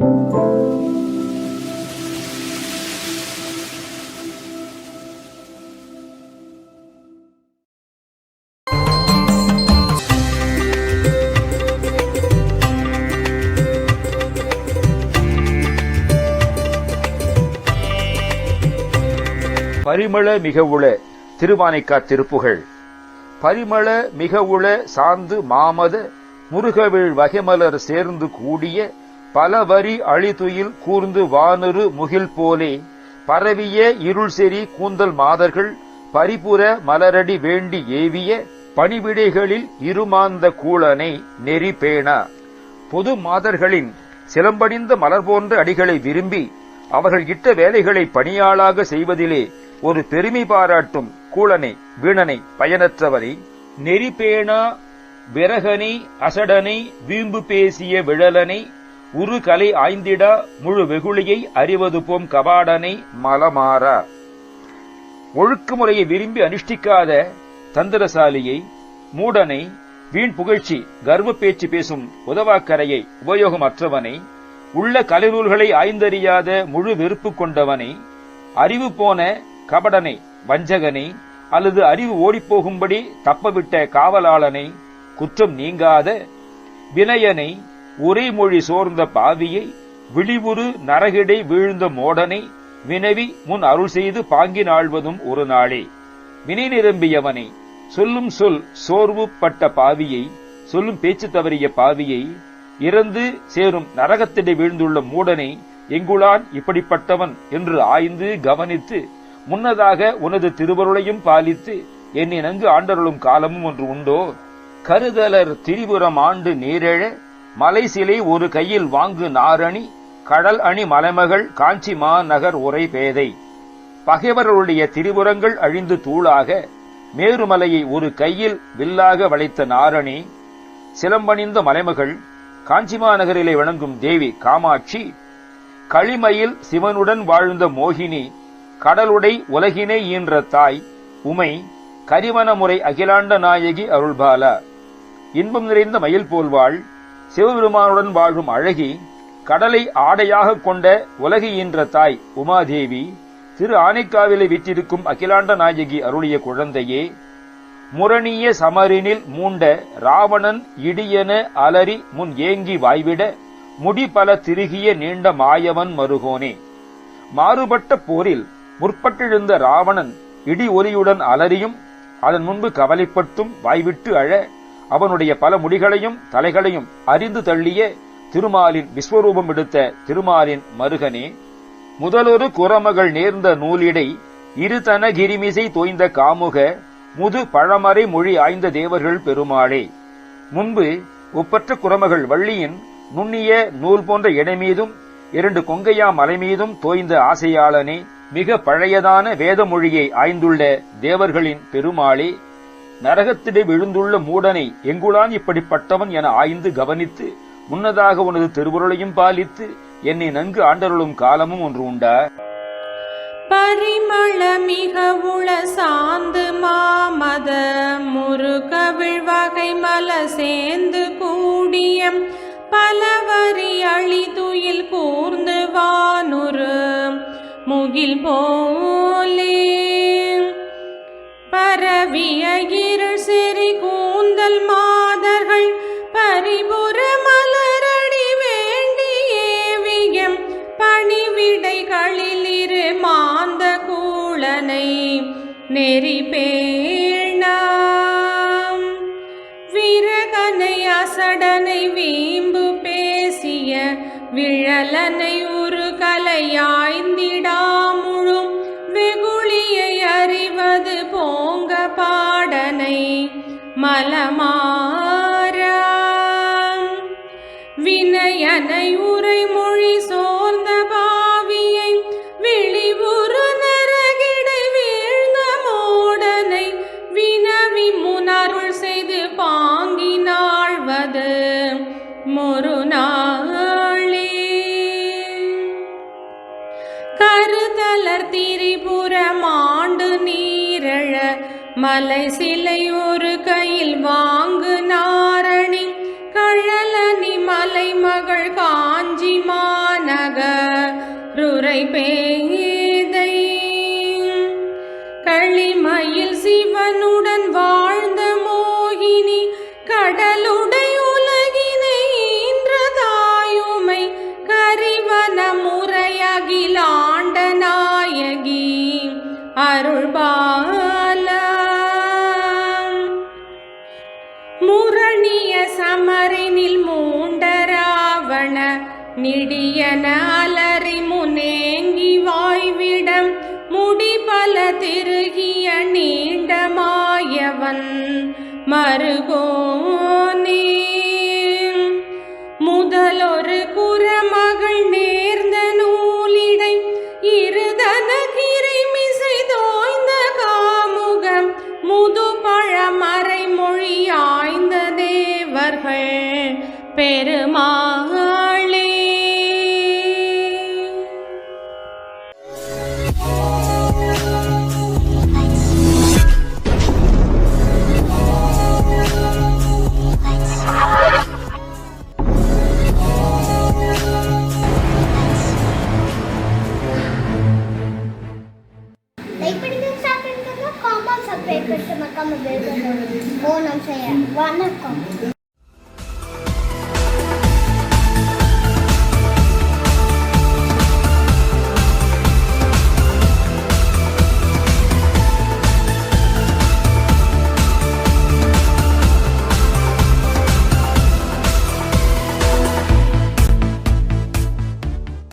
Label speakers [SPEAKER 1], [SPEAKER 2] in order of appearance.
[SPEAKER 1] பரிமள மிகவுள திருவானைக்கா திருப்புகழ். பரிமள மிகவுள சார்ந்து மாமத முருகவிழ் வகைமலர் சேர்ந்து கூடிய பலவரி அழிதுயில் கூர்ந்து வானொரு முகில் போலே பரவிய இருள் செறி கூந்தல் மாதர்கள் பரிபுற மலரடி வேண்டி ஏவிய பணிவிடைகளில் இருமாந்த கூளனை நெறி பேணா. பொது மாதர்களின் சிலம்படிந்த மலர் போன்ற அடிகளை விரும்பி அவர்கள் இட்ட வேலைகளை பணியாளாக செய்வதிலே ஒரு பெருமை பாராட்டும் கூளனை வீணனை பயனற்றவனை நெறிபேணா விரகனை அசடனை வீம்பு பேசிய விழலனை உரு கலை ஆய்ந்திடா முழு வெகுளியை அறிவது போம் கபாடனை மலமாறா. ஒழுக்குமுறையை விரும்பி அனுஷ்டிக்காத தந்திரசாலியை மூடனை வீண் புகழ்ச்சி கர்வ பேச்சு பேசும் உதவாக்கரையை உபயோகமற்றவனை உள்ள கலைநூல்களை ஆய்ந்தறியாத முழு வெறுப்பு கொண்டவனை அறிவு போன கபடனை வஞ்சகனை அல்லது அறிவு ஓடிப்போகும்படி தப்பவிட்ட காவலாளனை குற்றம் நீங்காத வினயனை உரைமொழி சோர்ந்த பாவியை விழிவுறு நரகிடை வீழ்ந்த மோடனை வினவி முன் அருள் செய்து பாங்கினாழ்வதும் ஒரு நாளே. வினை நிரம்பியவனை சொல்லும் சொல் சோர்வு பட்ட பாவியை சொல்லும் பேச்சு தவறிய பாவியை இறந்து சேரும் நரகத்திடை வீழ்ந்துள்ள மூடனை எங்குளான் இப்படிப்பட்டவன் என்று ஆய்ந்து கவனித்து முன்னதாக உனது திருவருளையும் பாலித்து என்னை நன்கு ஆண்டருளும் காலமும் ஒன்று உண்டோ? கருதலர் திரிபுரம் ஆண்டு நீரெழ மலை சிலை ஒரு கையில் வாங்கு நாரணி கடல் அணி மலைமகள் காஞ்சி மாநகர் உரை பேதை. பகைவர்களுடைய திரிபுரங்கள் அழிந்து தூளாக மேருமலையை ஒரு கையில் வில்லாக வளைத்த நாரணி சிலம்பணிந்த மலைமகள் காஞ்சிமாநகரிலே வணங்கும் தேவி காமாட்சி களிமையில் சிவனுடன் வாழ்ந்த மோகினி கடலுடை உலகினை ஈன்ற தாய் உமை கரிவனமுறை அகிலாண்ட நாயகி அருள்பாலா. இன்பம் நிறைந்த மயில் போல்வாள் சிவபெருமானுடன் வாழும் அழகி கடலை ஆடையாக கொண்ட உலகி ஈன்ற தாய் உமாதேவி திரு ஆனைக்காவிலை விற்றிருக்கும் அகிலாண்ட நாயகி அருளிய குழந்தையே. முரணிய சமரினில் மூண்ட ராவணன் இடியன அலறி முன் ஏங்கி வாய்விட முடிபல திருகிய நீண்ட மாயவன் மருகோனே. மாறுபட்ட போரில் முற்பட்டெழுந்த ராவணன் இடி ஒலியுடன் அலறியும் அதன் முன்பு கவலைப்பட்டும் வாய்விட்டு அழ அவனுடைய பல முடிகளையும் தலைகளையும் அறிந்து தள்ளிய திருமாலின் விஸ்வரூபம் எடுத்த திருமாலின் மருகனே. முதலொரு குரமகள் நேர்ந்த நூலிடை இருதன கிரிமிசை தோய்ந்த காமுக முது பழமறை மொழி ஆய்ந்த தேவர்கள் பெருமாளே. முன்பு ஒப்பற்ற குரமகள் வள்ளியின் நுண்ணிய நூல் போன்ற இடை மீதும் 2 கொங்கையா மலை மீதும் தோய்ந்த ஆசையாளனே. மிக பழையதான வேத மொழியை ஆய்ந்துள்ள தேவர்களின் பெருமாளே. நரகத்திடை விழுந்துள்ள மூடனை எங்குளான் இப்படிப்பட்டவன் என ஆய்ந்து கவனித்து முன்னதாக உனது திருவுருளையும் பாலித்து என்னை நன்கு ஆண்டருளும் காலமும் ஒன்று உண்டா?
[SPEAKER 2] பரிமள மிக உள சாந்து மாமத முருகவிழ் வகை மல சேர்ந்து கூடிய பலவரி அழிதுயில் கூர்ந்து வானுரு முகில் போலே பரவிய இருள் செறி கூந்தல் மாதர்கள் பரிபுற மலரடி வேண்டி ஏவியம் பணிவிடைகளில் இரு மாந்த கூளனை நெறி பேணாம். விரகனை அசடனை வீம்பு பேசிய விழலனை ஒரு கலையாய்ந்திடாமுழும் வெகுளியை அறிவது போங்க பாடனை மலமாறாம். வினயனை உரைமொழி சோர்ந்த பாவியை விழிவுறு நரகிடை வீழ்ந்த மோடனை வினவி முனருள் செய்து பாங்கினாழ்வது ஒரு நாளே. கருதலர் திரிபுரம் ஆண்டு நீரெழ மலை சிலை ஒரு கையில் வாங்கு நாரணி கழலனி மலை மகள் காஞ்சி மாநகர் மதுரை பேதை களிமயில் சிவனுடன் வாழ்ந்த மோகினி கடலுடை உலகினை ஈன்றதாயுமை கரிவன முறையகிலாண்ட நாயகி அருள்பால முரணிய சமரினில் மூண்ட ராவண நிடியன அலறி முனேங்கி வாய்விடம் முடிபல திருகிய நீண்ட மாயவன் மருகோனே முதலொரு குரமகள் நேர்ந்த நூலிடை இருதன கிரைமிசை தோய்ந்த காமுகம் முது பழமறை மொழியாய்ந்த தேவர்கள் பெருமாளே.
[SPEAKER 3] வணக்கம்.